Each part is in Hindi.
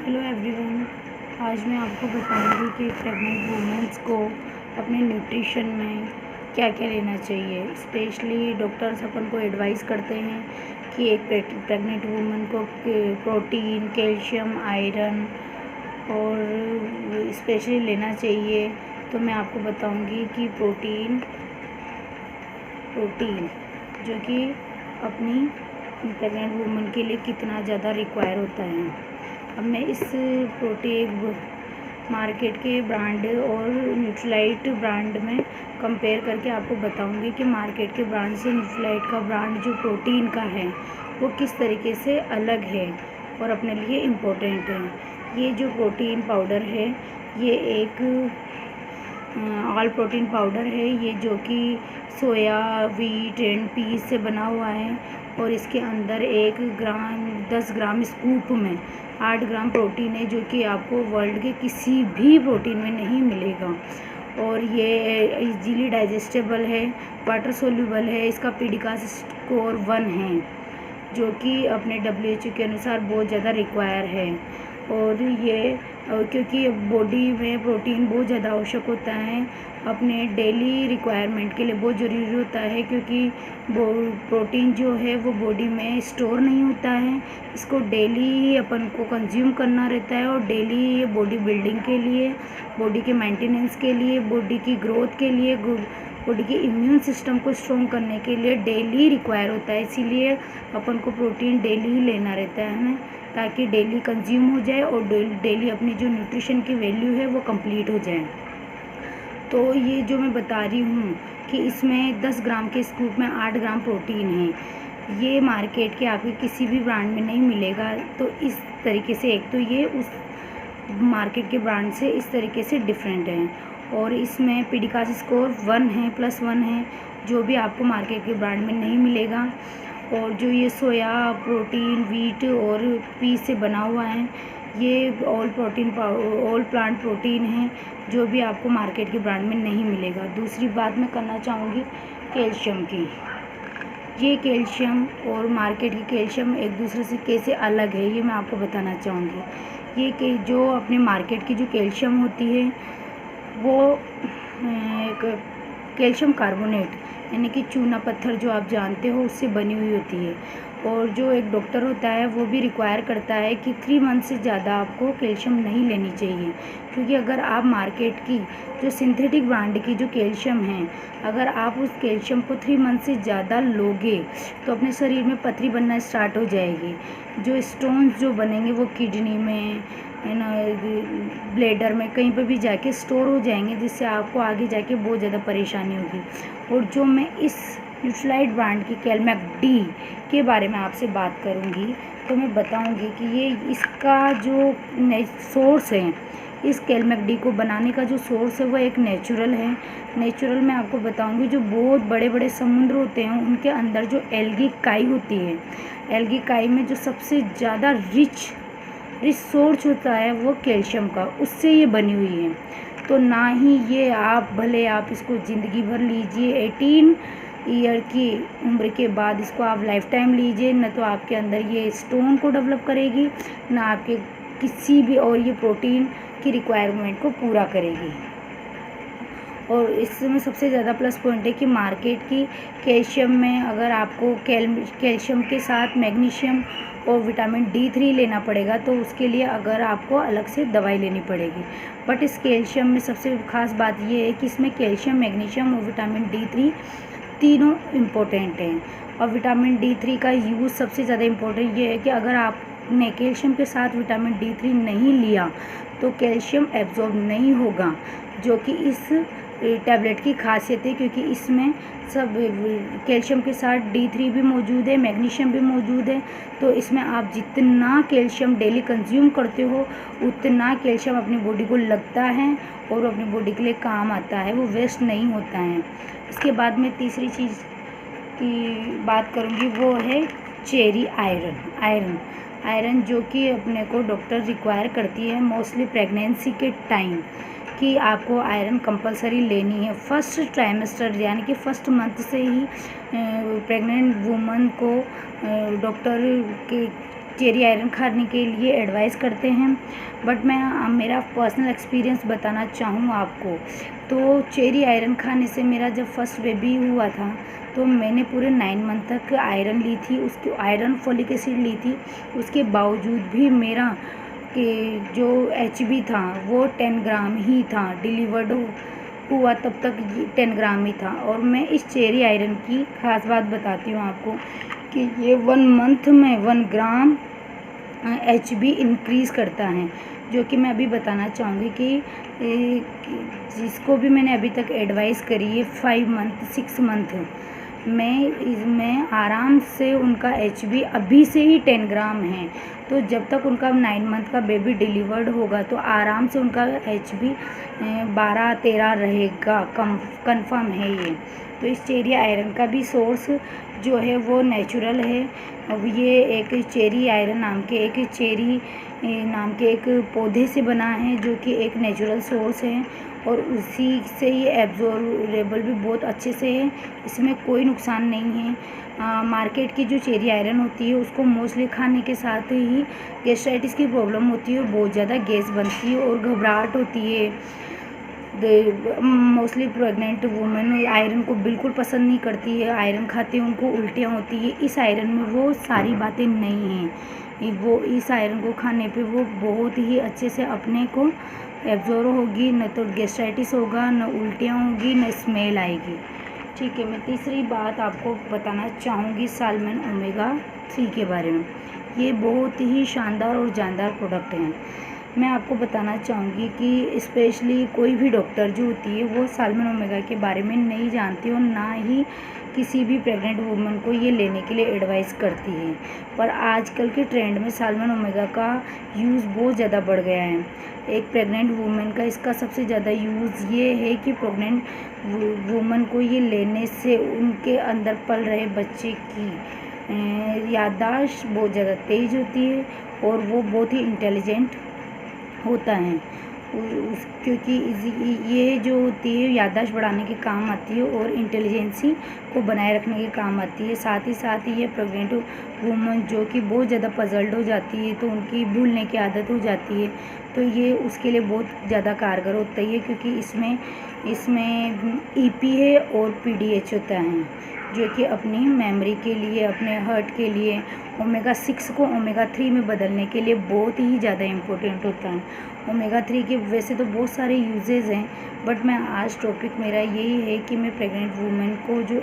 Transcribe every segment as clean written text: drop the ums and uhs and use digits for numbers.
Hello everyone. आज मैं आपको बताऊंगी कि प्रेग्नेंट वुमेंस को अपने न्यूट्रिशन में क्या क्या लेना चाहिए। स्पेशली डॉक्टर्स अपन को एडवाइस करते हैं कि एक प्रेग्नेंट वुमन को प्रोटीन, कैल्शियम, आयरन और स्पेशली लेना चाहिए। तो मैं आपको बताऊंगी कि प्रोटीन जो कि अपनी प्रेग्नेंट वुमन के लिए कितना ज़्यादा रिक्वायर होता है। अब मैं इस प्रोटीन मार्केट के ब्रांड और न्यूट्रीलाइट ब्रांड में कंपेयर करके आपको बताऊंगी कि मार्केट के ब्रांड से न्यूट्रीलाइट का ब्रांड जो प्रोटीन का है वो किस तरीके से अलग है और अपने लिए इम्पोर्टेंट है। ये जो प्रोटीन पाउडर है ये एक ऑल प्रोटीन पाउडर है, ये जो कि सोया, व्हीट एंड पीस से बना हुआ है और इसके अंदर 10 ग्राम स्कूप में 8 ग्राम प्रोटीन है, जो कि आपको वर्ल्ड के किसी भी प्रोटीन में नहीं मिलेगा। और ये इजीली डाइजेस्टेबल है, वाटर सोल्यूबल है, इसका पीडिकास स्कोर 1 है, जो कि अपने WHO के अनुसार बहुत ज़्यादा रिक्वायर है। और ये क्योंकि बॉडी में प्रोटीन बहुत ज़्यादा आवश्यक होता है अपने डेली रिक्वायरमेंट के लिए, बहुत ज़रूरी होता है, क्योंकि प्रोटीन जो है वो बॉडी में स्टोर नहीं होता है, इसको डेली अपन को कंज्यूम करना रहता है। और डेली ये बॉडी बिल्डिंग के लिए, बॉडी के मेंटेनेंस के लिए, बॉडी की ग्रोथ के लिए, बॉडी के इम्यून सिस्टम को स्ट्रॉन्ग करने के लिए डेली रिक्वायर होता है। इसीलिए अपन को प्रोटीन डेली ही लेना रहता है हमें, ताकि डेली कंज्यूम हो जाए और डेली अपनी जो न्यूट्रिशन की वैल्यू है वो कंप्लीट हो जाए। तो ये जो मैं बता रही हूँ कि इसमें 10 ग्राम के स्कूप में 8 ग्राम प्रोटीन है, ये मार्केट के आपके किसी भी ब्रांड में नहीं मिलेगा। तो इस तरीके से एक तो ये उस मार्केट के ब्रांड से इस तरीके से डिफरेंट है। और इसमें पीडिकास स्कोर 1 है, +1 है, जो भी आपको मार्केट के ब्रांड में नहीं मिलेगा। और जो ये सोया प्रोटीन, व्हीट और पीस से बना हुआ है, ये ऑल प्लांट प्रोटीन है, जो भी आपको मार्केट के ब्रांड में नहीं मिलेगा। दूसरी बात मैं करना चाहूँगी कैल्शियम की। ये कैल्शियम और मार्केट की कैल्शियम एक दूसरे से कैसे अलग है, ये मैं आपको बताना चाहूँगी। ये कि जो अपने मार्केट की जो कैल्शियम होती है वो कैल्शियम कार्बोनेट यानी कि चूना पत्थर जो आप जानते हो उससे बनी हुई होती है। और जो एक डॉक्टर होता है वो भी रिक्वायर करता है कि 3 मंथ से ज़्यादा आपको कैल्शियम नहीं लेनी चाहिए, क्योंकि अगर आप मार्केट की जो सिंथेटिक ब्रांड की जो कैल्शियम है, अगर आप उस कैल्शियम को 3 मंथ से ज़्यादा लोगे तो अपने शरीर में पथरी बनना स्टार्ट हो जाएगी। जो स्टोन्स जो बनेंगे वो किडनी में, है ना, ब्लैडर में, कहीं पर भी जाके स्टोर हो जाएंगे, जिससे आपको आगे जाके बहुत ज़्यादा परेशानी होगी। और जो मैं इस न्यूट्रीलाइट ब्रांड की कैलमैक-डी के बारे में आपसे बात करूंगी, तो मैं बताऊंगी कि ये इसका जो सोर्स है, इस कैलमैक-डी को बनाने का जो सोर्स है वो एक नेचुरल है। नेचुरल मैं आपको बताऊंगी, जो बहुत बड़े बड़े समुद्र होते हैं उनके अंदर जो एल्गी काई होती है, एल्गी काई में जो सबसे ज़्यादा रिच सोर्स होता है वो कैल्शियम का, उससे ये बनी हुई है। तो ना ही ये भले आप इसको ज़िंदगी भर लीजिए, 18 ईयर की उम्र के बाद इसको आप लाइफ टाइम लीजिए, न तो आपके अंदर ये स्टोन को डेवलप करेगी, ना आपके किसी भी और ये प्रोटीन की रिक्वायरमेंट को पूरा करेगी। और इसमें सबसे ज़्यादा प्लस पॉइंट है कि मार्केट की कैल्शियम में अगर आपको कैल्शियम के साथ मैग्नीशियम और विटामिन D3 लेना पड़ेगा, तो उसके लिए अगर आपको अलग से दवाई लेनी पड़ेगी। बट इस कैल्शियम में सबसे ख़ास बात ये है कि इसमें कैल्शियम, मैग्नीशियम और विटामिन D3 तीनों इम्पोर्टेंट हैं। और विटामिन D3 का यूज़ सबसे ज़्यादा इम्पोर्टेंट ये है कि अगर आपने कैल्शियम के साथ विटामिन D3 नहीं लिया तो कैल्शियम एब्जॉर्ब नहीं होगा, जो कि इस टैबलेट की खासियत है, क्योंकि इसमें सब कैल्शियम के साथ D3 भी मौजूद है, मैग्नीशियम भी मौजूद है। तो इसमें आप जितना कैल्शियम डेली कंज्यूम करते हो उतना कैल्शियम अपनी बॉडी को लगता है और अपनी बॉडी के लिए काम आता है, वो वेस्ट नहीं होता है। इसके बाद में तीसरी चीज़ की बात करूँगी, वो है चेरी आयरन, जो कि अपने को डॉक्टर रिक्वायर करती है मोस्टली प्रेगनेंसी के टाइम, कि आपको आयरन कंपलसरी लेनी है। फर्स्ट ट्राइमेस्टर यानी कि फर्स्ट मंथ से ही प्रेग्नेंट वुमन को डॉक्टर के चेरी आयरन खाने के लिए एडवाइस करते हैं, बट मैं मेरा पर्सनल एक्सपीरियंस बताना चाहूँ आपको। तो चेरी आयरन खाने से मेरा जब फर्स्ट बेबी हुआ था तो मैंने पूरे 9 मंथ तक आयरन ली थी, उसकी आयरन फोलिक एसिड ली थी। उसके बावजूद भी मेरा कि जो HB था वो 10 ग्राम ही था, डिलीवर्ड हुआ तब तक 10 ग्राम ही था। और मैं इस चेरी आयरन की ख़ास बात बताती हूँ आपको कि ये 1 मंथ में 1 ग्राम HB इंक्रीज़ करता है, जो कि मैं अभी बताना चाहूँगी कि जिसको भी मैंने अभी तक एडवाइस करी है 5 मंथ 6 मंथ में आराम से उनका HB अभी से ही 10 ग्राम है। तो जब तक उनका 9 मंथ का बेबी डिलीवर्ड होगा तो आराम से उनका HB 12-13 रहेगा, कंफर्म है ये। तो इस चेरी आयरन का भी सोर्स जो है वो नेचुरल है। अब ये एक चेरी आयरन नाम के एक पौधे से बना है, जो कि एक नेचुरल सोर्स है और उसी से ये एब्जॉर्बेबल भी बहुत अच्छे से है, इसमें कोई नुकसान नहीं है। मार्केट की जो चेरी आयरन होती है उसको मोस्टली खाने के साथ ही गैस्ट्राइटिस की प्रॉब्लम होती है और बहुत ज़्यादा गैस बनती है और घबराहट होती है। मोस्टली प्रेग्नेंट वुमेन आयरन को बिल्कुल पसंद नहीं करती है, आयरन खाते हैं उनको उल्टियाँ होती है। इस आयरन में वो सारी बातें नहीं हैं, वो इस आयरन को खाने पे वो बहुत ही अच्छे से अपने को एब्जॉर्ब होगी, न तो गैस्ट्राइटिस होगा, न उल्टियाँ होगी, न स्मेल आएगी। ठीक है, मैं तीसरी बात आपको बताना चाहूँगी सालमन ओमेगा 3 के बारे में। ये बहुत ही शानदार और जानदार प्रोडक्ट हैं। मैं आपको बताना चाहूँगी कि स्पेशली कोई भी डॉक्टर जो होती है वो सालमन ओमेगा के बारे में नहीं जानती और ना ही किसी भी प्रेग्नेंट वुमन को ये लेने के लिए एडवाइस करती है। पर आजकल के ट्रेंड में सालमन ओमेगा का यूज़ बहुत ज़्यादा बढ़ गया है। एक प्रेग्नेंट वुमन का इसका सबसे ज़्यादा यूज़ ये है कि प्रेग्नेंट वुमन को ये लेने से उनके अंदर पल रहे बच्चे की याददाश्त बहुत ज़्यादा तेज़ होती है और वो बहुत ही इंटेलिजेंट होता है। क्योंकि ये जो होती है याददाश्त बढ़ाने के काम आती है और इंटेलिजेंसी को बनाए रखने के काम आती है। साथ ही ये प्रेग्नेंट वुमन जो कि बहुत ज़्यादा पजल्ड हो जाती है तो उनकी भूलने की आदत हो जाती है, तो ये उसके लिए बहुत ज़्यादा कारगर होता है, क्योंकि इसमें EP है और PDH होता है, जो कि अपनी मेमोरी के लिए, अपने हार्ट के लिए, ओमेगा 6 को ओमेगा 3 में बदलने के लिए बहुत ही ज़्यादा इम्पोर्टेंट होता है। ओमेगा 3 के वैसे तो बहुत सारे यूजेज़ हैं, बट मैं आज टॉपिक मेरा यही है कि मैं प्रेग्नेंट वुमेन को जो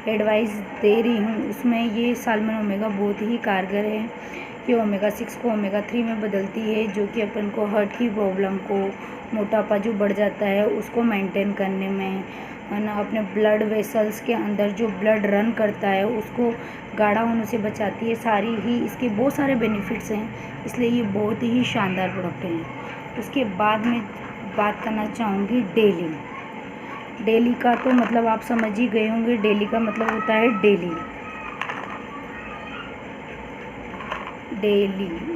एडवाइस दे रही हूँ उसमें ये सालमन ओमेगा बहुत ही कारगर है कि ओमेगा 6 को ओमेगा 3 में बदलती है, जो कि अपन को हार्ट की प्रॉब्लम को, मोटापा जो बढ़ जाता है उसको मेंटेन करने में, ना अपने ब्लड वेसल्स के अंदर जो ब्लड रन करता है उसको गाढ़ा होने से बचाती है। सारी ही इसके बहुत सारे बेनिफिट्स हैं, इसलिए ये बहुत ही शानदार प्रोडक्ट हैं। उसके बाद में बात करना चाहूँगी डेली का, तो मतलब आप समझ ही गए होंगे। डेली का मतलब होता है डेली,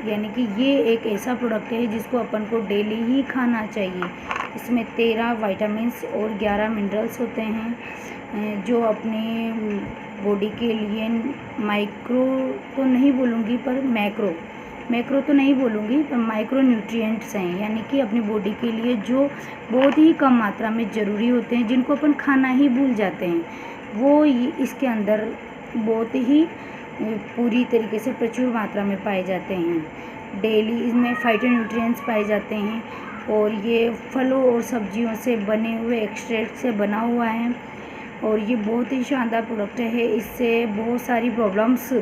यानी कि ये एक ऐसा प्रोडक्ट है जिसको अपन को डेली ही खाना चाहिए। इसमें 13 विटामिन्स और 11 मिनरल्स होते हैं, जो अपने बॉडी के लिए माइक्रो तो नहीं बोलूँगी पर मैक्रो तो नहीं बोलूँगी पर माइक्रो न्यूट्रिएंट्स हैं, यानी कि अपनी बॉडी के लिए जो बहुत ही कम मात्रा में ज़रूरी होते हैं, जिनको अपन खाना ही भूल जाते हैं, वो इसके अंदर बहुत ही पूरी तरीके से प्रचुर मात्रा में पाए जाते हैं। डेली इसमें फाइटोन्यूट्रिएंट्स पाए जाते हैं और ये फलों और सब्जियों से बने हुए एक्सट्रैक्ट से बना हुआ है और ये बहुत ही शानदार प्रोडक्ट है। इससे बहुत सारी प्रॉब्लम्स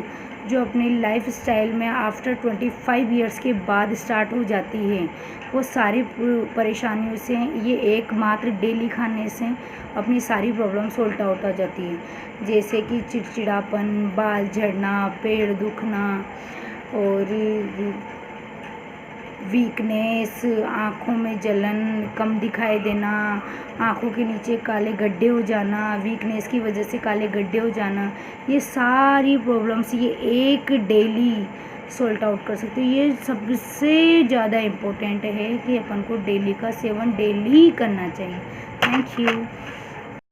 जो अपनी लाइफ स्टाइल में आफ्टर 25 ईयर्स के बाद स्टार्ट हो जाती है, वो सारी परेशानियों से ये एकमात्र डेली खाने से अपनी सारी प्रॉब्लम सॉल्व आउट हो जाती है, जैसे कि चिड़चिड़ापन, बाल झड़ना, पेट दुखना और वीकनेस, आँखों में जलन, कम दिखाई देना, आँखों के नीचे काले गड्ढे हो जाना, वीकनेस की वजह से काले गड्ढे हो जाना, ये सारी प्रॉब्लम्स ये एक डेली सॉल्ट आउट कर सकते हो। ये सबसे ज़्यादा इम्पोर्टेंट है कि अपन को डेली का सेवन डेली करना चाहिए। Thank you.